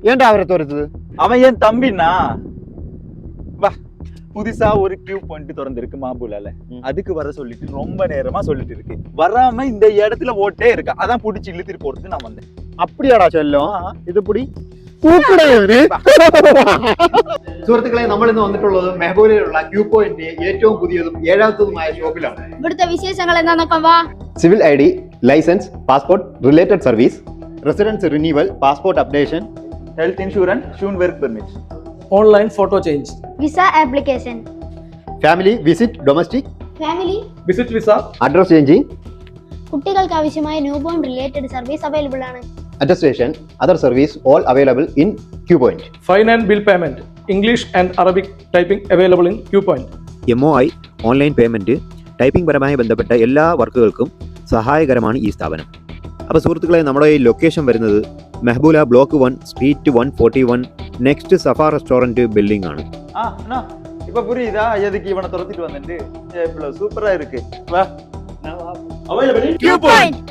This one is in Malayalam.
ஏன்டா அவரை துரத்துது? அவன் என் தம்பினா. வா, புதுசா ஒரு கியூ பாயிண்ட் திறந்திருக்கு மாம்பூலால. அதுக்கு வர சொல்லிட்டு ரொம்ப நேரமா சொல்லிட்டு இருக்கு. வராம இந்த இடத்துல ஓட்டே இருக்கு. அதான் புடிச்சு இழுத்துட்டு போறதுக்கு நான் வந்தேன். அப்படியாடா செல்லம்? ഇത് പിടി. സുഹൃത്തുക്കളെ, നമ്മൾ ഇന്ന് വന്നിട്ടുള്ളത് മെഹബൂലിലുള്ള ക്യൂ പോയിന്റ് ഏറ്റവും പുതിയതും 7ാമതുമായ ഷോപ്പിലാണ്. ഇവിടുത്തെ വിശേഷങ്ങൾ എന്താണെന്നൊക്കെ വാ. Civil ID, licence, passport, related service, residence renewal, passport updation, health insurance, ഷൂൺ work permit, online photo change, visa application, family visit, domestic family visit visa, address changing, കുട്ടികൾക്ക് ആവശ്യമായ new born related service available ആണ്. Attestation, other service all available in Q point. Fine and bill payment, English and Arabic typing available in Q point. MOI, online payment, typing പരമായി ബന്ധപ്പെട്ട എല്ലാ വർക്കുകൾക്കും സഹായകരമാണ് ഈ സ്ഥാപനം. അപ്പോൾ സുഹൃത്തുക്കളെ, നമ്മുടെ ഈ ലൊക്കേഷൻ വരുന്നത് മെഹബൂല ബ്ലോക്ക് 1 സ്ട്രീറ്റ് 141 നെക്സ്റ്റ് സഫ റെസ്റ്റോറൻറ്റ് ബിൽഡിംഗ് ആണ്. இப்ப புரியுதா எதுக்கு இவனை துரத்திட்டு வந்துட்டு? சூப்பரா இருக்கு. வா, Q point.